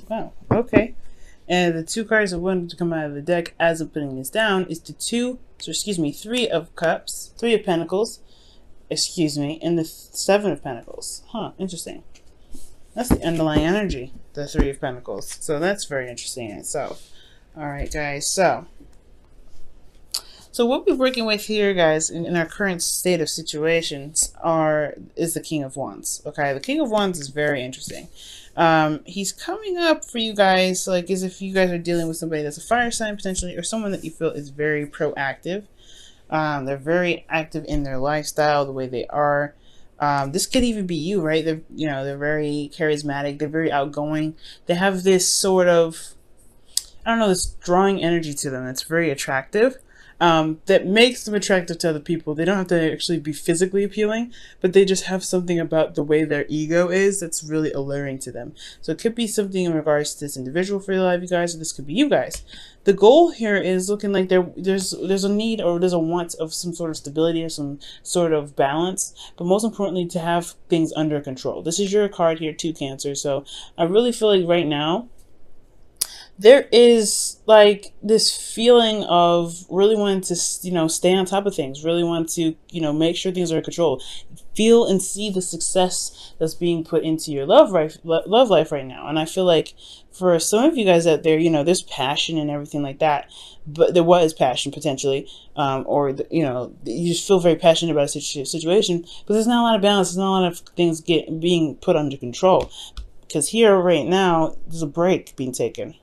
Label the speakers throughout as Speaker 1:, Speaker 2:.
Speaker 1: Wow. Okay. And the two cards that wanted to come out of the deck as I'm putting this down is the three of cups, three of pentacles, excuse me, and the seven of pentacles. Huh, interesting. That's the underlying energy, the three of pentacles. So that's very interesting in itself. All right, guys. So what we're working with here, guys, in our current state of situations is the King of Wands. Okay, the King of Wands is very interesting. He's coming up for you guys, like as if you guys are dealing with somebody that's a fire sign potentially, or someone that you feel is very proactive. They're very active in their lifestyle, the way they are. This could even be you, right? They're very charismatic. They're very outgoing. They have this sort of, I don't know, this drawing energy to them that's very attractive. That makes them attractive to other people. They don't have to actually be physically appealing, but they just have something about the way their ego is that's really alluring to them. So it could be something in regards to this individual for your life, you guys, or this could be you guys. The goal here is looking like there's a need or there's a want of some sort of stability or some sort of balance, but most importantly to have things under control. This is your card here, 2 Cancer. So I really feel like right now there is like this feeling of really wanting to, stay on top of things, really want to, make sure things are in control. Feel and see the success that's being put into your love life right now. And I feel like for some of you guys out there, there's passion and everything like that. But there was passion potentially, you just feel very passionate about a situation, but there's not a lot of balance. There's not a lot of things being put under control. Because here right now, there's a break being taken.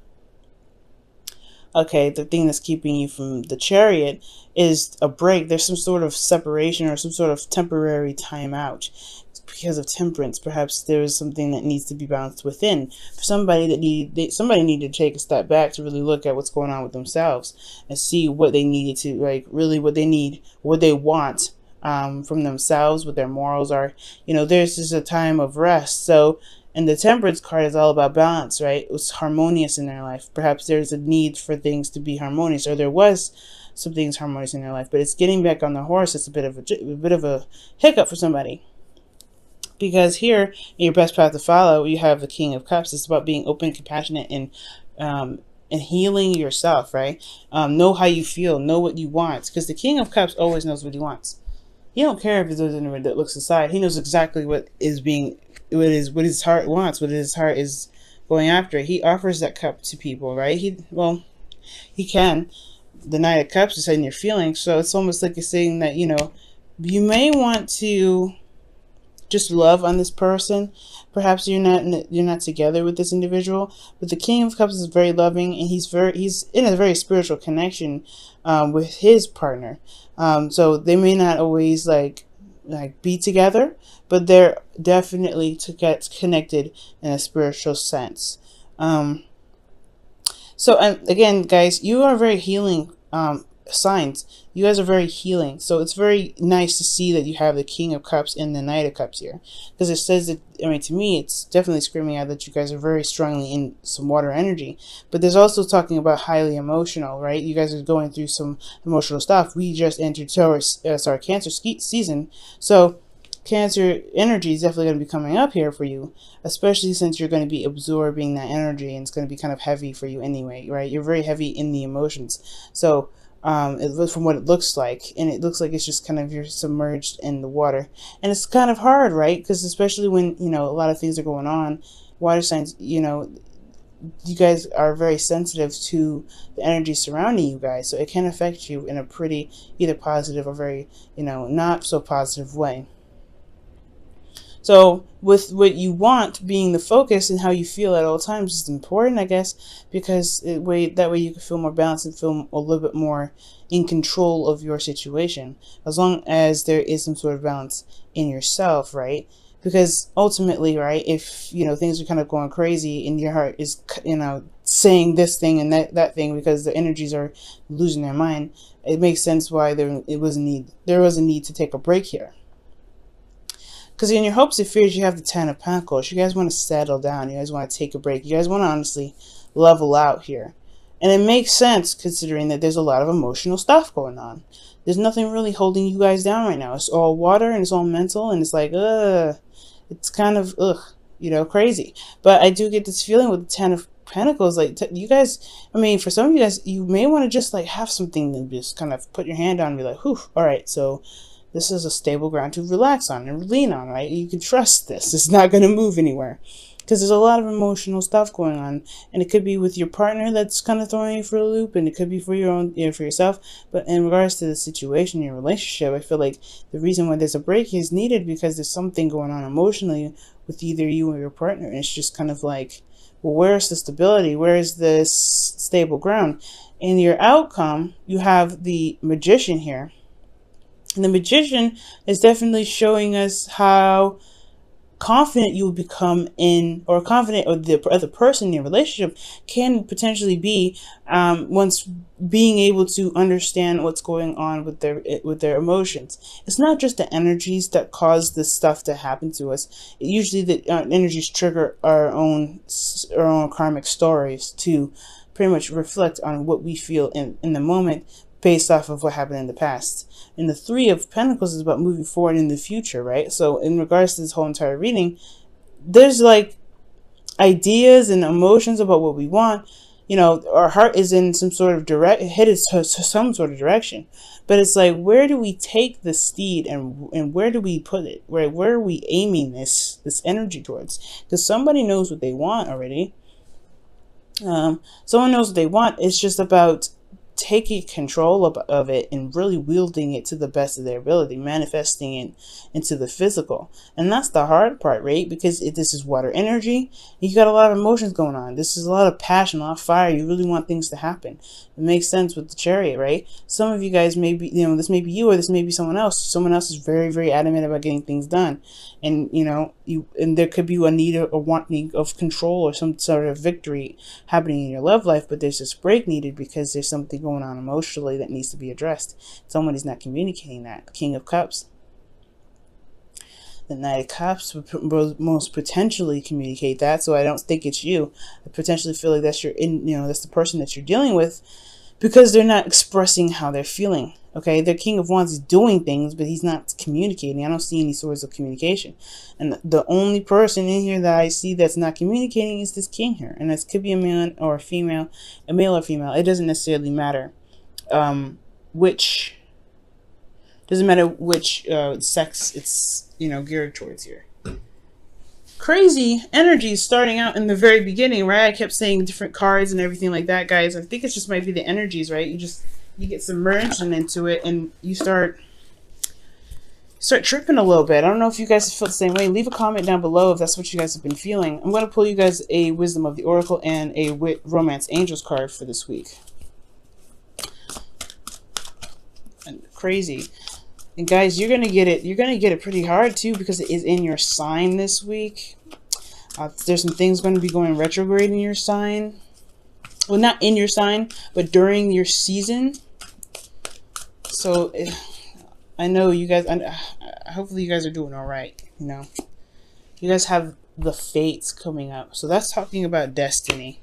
Speaker 1: Okay, the thing that's keeping you from the Chariot is a break. There's some sort of separation or some sort of temporary time out. Because of Temperance, perhaps there is something that needs to be balanced within. For somebody somebody needed to take a step back to really look at what's going on with themselves and see what they needed to, like, really what they need, what they want from themselves, what their morals are. There's just a time of rest. So, and the Temperance card is all about balance, right? It's harmonious in their life. Perhaps there's a need for things to be harmonious, or there was some things harmonious in their life, but it's getting back on the horse. It's a bit of a hiccup for somebody. Because here, in your best path to follow, you have the King of Cups. It's about being open, compassionate, and healing yourself, right? Know how you feel, know what you want, because the King of Cups always knows what he wants. He don't care if there's anyone that looks aside. He knows exactly what his heart wants, what his heart is going after. He offers that cup to people, right? He can. The Knight of Cups is in your feelings, so it's almost like you're saying that, you may want to just love on this person. Perhaps you're not together with this individual, but the King of Cups is very loving, and he's in a very spiritual connection with his partner. So they may not always like be together, but they're definitely to get connected in a spiritual sense. So again, guys, you are very healing signs. You guys are very healing. So it's very nice to see that you have the King of Cups and the Knight of Cups here. Because it says that, to me, it's definitely screaming out that you guys are very strongly in some water energy. But there's also talking about highly emotional, right? You guys are going through some emotional stuff. We just entered Cancer season. So Cancer energy is definitely going to be coming up here for you, especially since you're going to be absorbing that energy, and it's going to be kind of heavy for you anyway, right? You're very heavy in the emotions. So from what it looks like, and it looks like it's just kind of you're submerged in the water, and it's kind of hard, right? Because especially when a lot of things are going on, water signs, you guys are very sensitive to the energy surrounding you guys, so it can affect you in a pretty either positive or very not so positive way. So with what you want being the focus and how you feel at all times is important, I guess, because that way you can feel more balanced and feel a little bit more in control of your situation, as long as there is some sort of balance in yourself, right? Because ultimately, right, if things are kind of going crazy and your heart is saying this thing and that thing because the energies are losing their mind, it makes sense why there was a need to take a break here. Because in your hopes and fears, you have the Ten of Pentacles. You guys want to settle down. You guys want to take a break. You guys want to honestly level out here. And it makes sense considering that there's a lot of emotional stuff going on. There's nothing really holding you guys down right now. It's all water and it's all mental, and it's like, it's kind of, you know, crazy. But I do get this feeling with the Ten of Pentacles, like you guys, I mean, for some of you guys, you may want to just like have something to just kind of put your hand on and be like, whew, all right, so this is a stable ground to relax on and lean on, right? You can trust this. It's not going to move anywhere. Because there's a lot of emotional stuff going on, and it could be with your partner that's kind of throwing you for a loop, and it could be for your own, you know, for yourself. But in regards to the situation, your relationship, I feel like the reason why there's a break is needed because there's something going on emotionally with either you or your partner, and it's just kind of like, well, where's the stability? Where is this stable ground? In your outcome, you have the Magician here, and the Magician is definitely showing us how confident you will become in, or confident, or the other person in your relationship can potentially be once being able to understand what's going on with their emotions. It's not just the energies that cause this stuff to happen to us. Usually the energies trigger our own karmic stories to pretty much reflect on what we feel in the moment, based off of what happened in the past. And the Three of Pentacles is about moving forward in the future, right? So in regards to this whole entire reading, there's like ideas and emotions about what we want. You know, our heart is in some sort of headed to some sort of direction. But it's like, where do we take the steed, and where do we put it? Where are we aiming this energy towards? Because somebody knows what they want already. Someone knows what they want. It's just about taking control of it and really wielding it to the best of their ability, manifesting it into the physical. And that's the hard part, right? Because this is water energy. You got a lot of emotions going on. This is a lot of passion, a lot of fire. You really want things to happen. It makes sense with the Chariot, right? Some of you guys may be, you know, this may be you or this may be someone else. Someone else is very, very adamant about getting things done. And, you know, and there could be a need or wanting of control or some sort of victory happening in your love life, but there's this break needed because there's something going on emotionally that needs to be addressed. Somebody's not communicating that. King of Cups. The Knight of Cups would most potentially communicate that, so I don't think it's you. I potentially feel like that's that's the person that you're dealing with, because they're not expressing how they're feeling. Okay, the King of Wands is doing things, but he's not communicating. I don't see any source of communication. And the only person in here that I see that's not communicating is this King here. And this could be a man or a female, a male or female. It doesn't necessarily matter which sex it's, you know, geared towards here. Crazy energy starting out in the very beginning, right? I kept saying different cards and everything like that, guys. I think it just might be the energies, right? You get submerged into it, and you start tripping a little bit. I don't know if you guys feel the same way. Leave a comment down below if that's what you guys have been feeling. I'm going to pull you guys a Wisdom of the Oracle and a Romance Angels card for this week. And crazy. And guys, you're gonna get it. You're gonna get it pretty hard too, because it is in your sign this week. There's some things going to be going retrograde in your sign. Well, not in your sign, but during your season. So I know you guys. Hopefully, you guys are doing all right. You know, you guys have the fates coming up, so that's talking about destiny.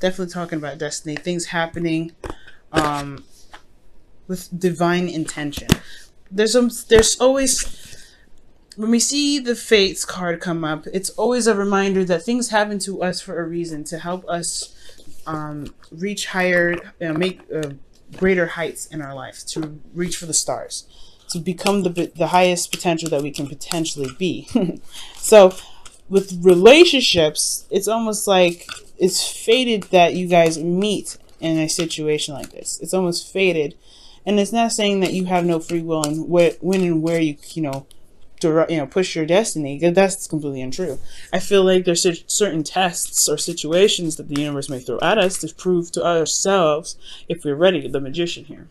Speaker 1: Definitely talking about destiny. Things happening with divine intention. There's always, when we see the Fates card come up, it's always a reminder that things happen to us for a reason, to help us reach higher, make greater heights in our life, to reach for the stars, to become the highest potential that we can potentially be. So with relationships, it's almost like it's fated that you guys meet in a situation like this. It's almost fated. And it's not saying that you have no free will and when and where you push your destiny, because that's completely untrue. I feel like there's certain tests or situations that the universe may throw at us to prove to ourselves if we're ready. The Magician here.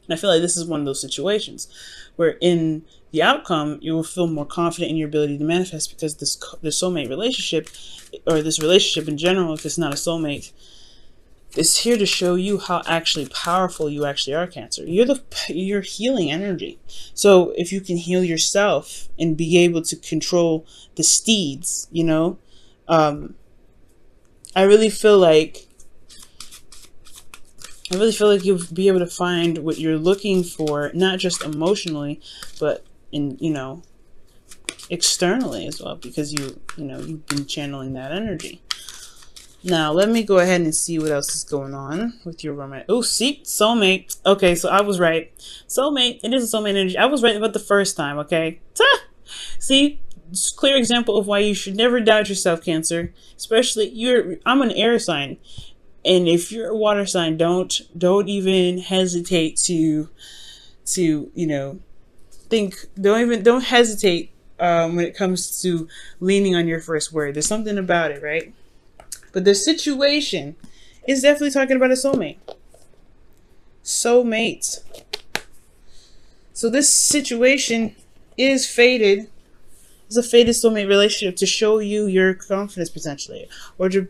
Speaker 1: And I feel like this is one of those situations where in the outcome, you will feel more confident in your ability to manifest, because this soulmate relationship, or this relationship in general, if it's not a soulmate, is here to show you how actually powerful you actually are, Cancer. You're healing energy. So if you can heal yourself and be able to control the steeds, you know, I really feel like you'll be able to find what you're looking for, not just emotionally, but in, you know, externally as well, because you've been channeling that energy. Now, let me go ahead and see what else is going on with your romantic. Oh, see, soulmate. Okay, so I was right. Soulmate, it is a soulmate energy. I was right about the first time, okay? See, it's a clear example of why you should never doubt yourself, Cancer. Especially, I'm an air sign. And if you're a water sign, don't even hesitate to don't hesitate when it comes to leaning on your first word. There's something about it, right? But the situation is definitely talking about a soulmate. Soulmates. So this situation is fated. It's a fated soulmate relationship to show you your confidence potentially, or to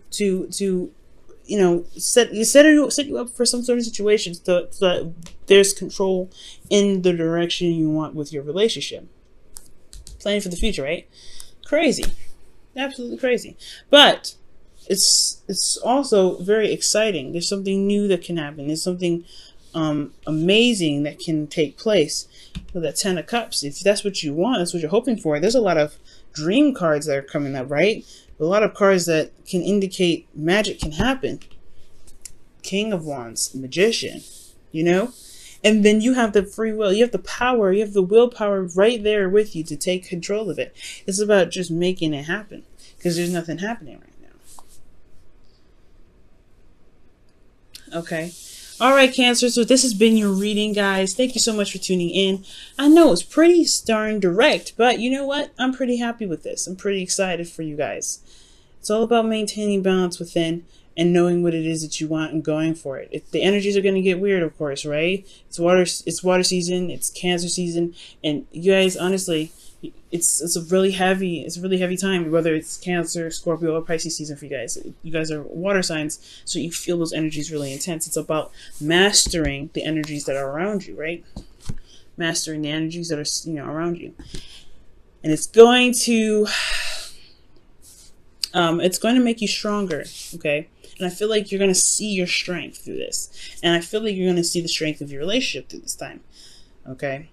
Speaker 1: set you up for some sort of situation so that there's control in the direction you want with your relationship. Planning for the future, right? Crazy, absolutely crazy. But it's also very exciting. There's something new that can happen. There's something amazing that can take place with that Ten of Cups. If that's what you want, that's what you're hoping for. There's a lot of dream cards that are coming up, right? A lot of cards that can indicate magic can happen. King of Wands, Magician, And then you have the free will. You have the power. You have the willpower right there with you to take control of it. It's about just making it happen, because there's nothing happening right now. Okay. All right, Cancer. So this has been your reading, guys. Thank you so much for tuning in. I know it's pretty darn direct, but you know what? I'm pretty happy with this. I'm pretty excited for you guys. It's all about maintaining balance within and knowing what it is that you want and going for it. The energies are going to get weird, of course, right? It's water season. It's Cancer season, and you guys, honestly, it's a really heavy time, whether it's Cancer, Scorpio, or Pisces season for you guys. You guys are water signs, so you feel those energies really intense. It's about mastering the energies that are around you, right? Mastering the energies that are around you, and it's going to make you stronger, okay? And I feel like you're going to see your strength through this, and I feel like you're going to see the strength of your relationship through this time, okay?